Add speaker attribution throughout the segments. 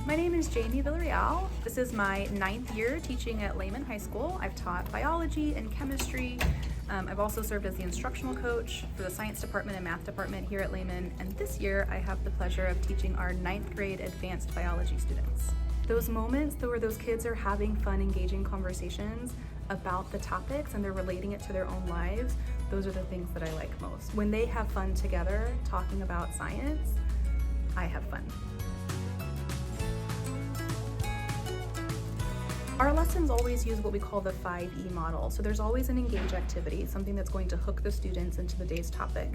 Speaker 1: My name is Jamie Villarreal. This is my 9th year teaching at Lehman High School. I've taught biology and chemistry. I've also served as the instructional coach for the science department and math department here at Lehman. And this year I have the pleasure of teaching our 9th grade advanced biology students. Those moments where those kids are having fun, engaging conversations about the topics and they're relating it to their own lives, those are the things that I like most. When they have fun together talking about science, I have fun. Our lessons always use what we call the 5E model. So there's always an engage activity, something that's going to hook the students into the day's topic.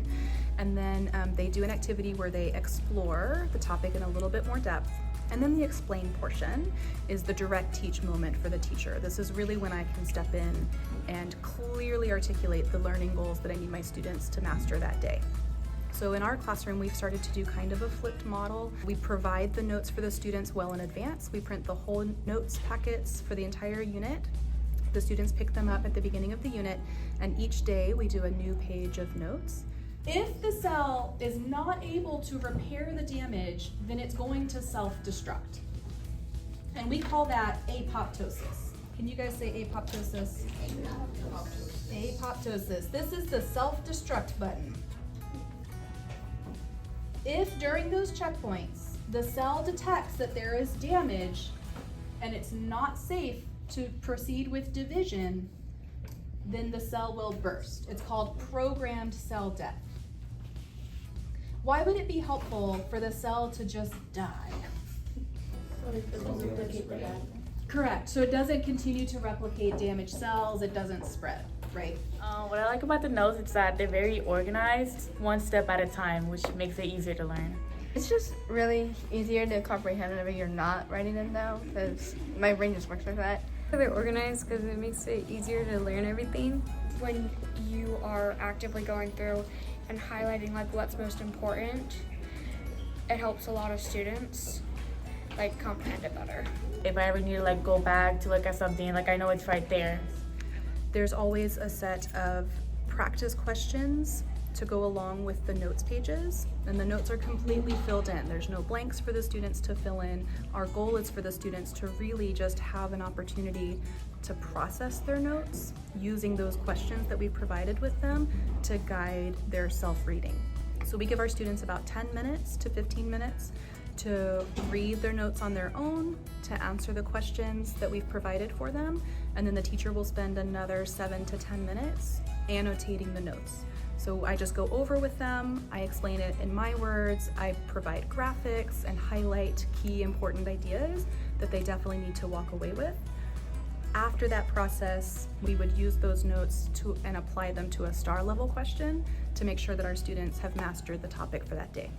Speaker 1: And then they do an activity where they explore the topic in a little bit more depth. And then the explain portion is the direct teach moment for the teacher. This is really when I can step in and clearly articulate the learning goals that I need my students to master that day. So in our classroom, we've started to do kind of a flipped model. We provide the notes for the students well in advance. We print the whole notes packets for the entire unit. The students pick them up at the beginning of the unit, and each day we do a new page of notes. If the cell is not able to repair the damage, then it's going to self-destruct. And we call that apoptosis. Can you guys say apoptosis? Apoptosis. This is the self-destruct button. If during those checkpoints, the cell detects that there is damage and it's not safe to proceed with division, then the cell will burst. It's called programmed cell death. Why would it be helpful for the cell to just die?
Speaker 2: So it doesn't replicate the bad.
Speaker 1: Correct, so it doesn't continue to replicate damaged cells, it doesn't spread, right?
Speaker 3: What I like about the notes is that they're very organized, one step at a time, which makes it easier to learn.
Speaker 4: It's just really easier to comprehend whenever you're not writing them down, because my brain just works like that.
Speaker 5: They're organized because it makes it easier to learn everything.
Speaker 6: When you are actively going through and highlighting like what's most important, it helps a lot of students like comprehend it better.
Speaker 3: If I ever need to go back to look at something, I know it's right there.
Speaker 1: There's always a set of practice questions to go along with the notes pages, and the notes are completely filled in. There's no blanks for the students to fill in. Our goal is for the students to really just have an opportunity to process their notes using those questions that we've provided with them to guide their self-reading. So we give our students about 10 minutes to 15 minutes to read their notes on their own, to answer the questions that we've provided for them, and then the teacher will spend another 7 to 10 minutes annotating the notes. So I just go over with them, I explain it in my words, I provide graphics and highlight key important ideas that they definitely need to walk away with. After that process, we would use those notes and apply them to a star level question to make sure that our students have mastered the topic for that day.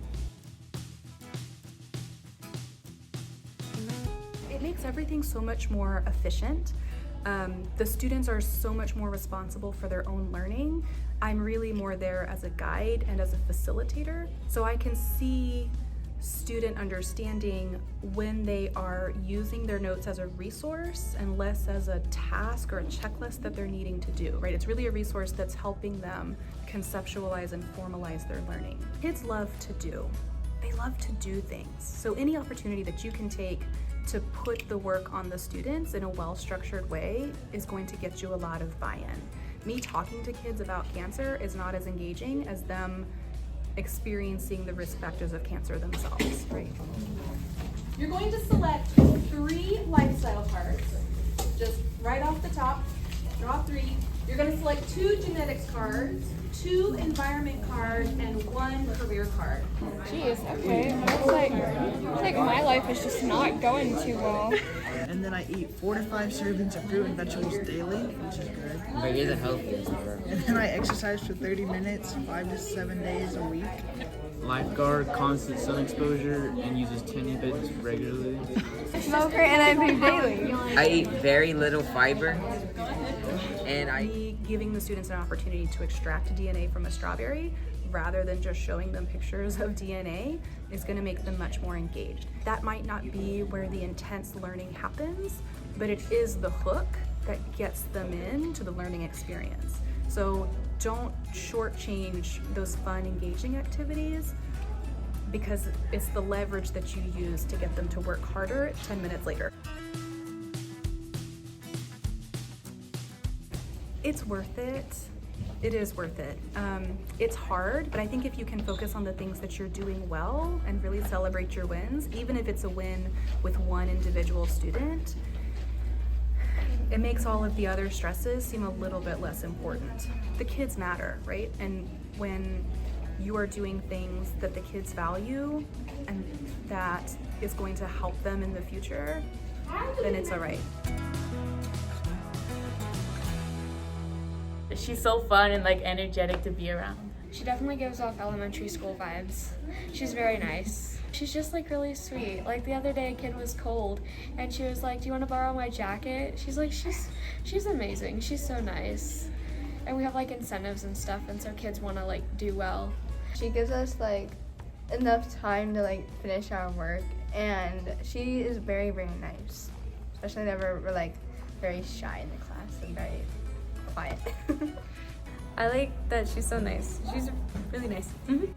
Speaker 1: It makes everything so much more efficient. The students are so much more responsible for their own learning. I'm really more there as a guide and as a facilitator, so I can see student understanding when they are using their notes as a resource and less as a task or a checklist that they're needing to do, right? It's really a resource that's helping them conceptualize and formalize their learning. Kids love to do. They love to do things. So any opportunity that you can take to put the work on the students in a well-structured way is going to get you a lot of buy-in. Me talking to kids about cancer is not as engaging as them experiencing the risk factors of cancer themselves, right? You're going to select 3 lifestyle cards, just right off the top, draw 3. You're going to select 2 genetics cards, 2 environment cards, and 1 career card.
Speaker 6: Jeez, okay. Looks like my life is just not going too well.
Speaker 7: And then I eat 4 to 5 servings of fruit and vegetables daily, which is good.
Speaker 8: But it isn't healthy.
Speaker 7: And then I exercise for 30 minutes, 5 to 7 days a week.
Speaker 8: Lifeguard, constant sun exposure, and uses 10 bits regularly.
Speaker 4: Smoker and I vape daily.
Speaker 9: I eat very little fiber, and
Speaker 1: giving the students an opportunity to extract DNA from a strawberry rather than just showing them pictures of DNA is going to make them much more engaged. That might not be where the intense learning happens, but it is the hook that gets them into the learning experience. So don't shortchange those fun, engaging activities because it's the leverage that you use to get them to work harder 10 minutes later. It's worth it. It is worth it. It's hard, but I think if you can focus on the things that you're doing well and really celebrate your wins, even if it's a win with one individual student, it makes all of the other stresses seem a little bit less important. The kids matter, right? And when you are doing things that the kids value and that is going to help them in the future, then it's all right.
Speaker 3: She's so fun and like energetic to be around.
Speaker 6: She definitely gives off elementary school vibes. She's very nice. She's just like really sweet. Like the other day a kid was cold and she was like, "Do you want to borrow my jacket?" She's like, she's amazing. She's so nice. And we have like incentives and stuff, and so kids want to like do well.
Speaker 4: She gives us like enough time to like finish our work, and she is very, very nice. Especially whenever we're like very shy in the class and very quiet.
Speaker 5: I like that she's so nice. She's really nice.
Speaker 1: Mm-hmm.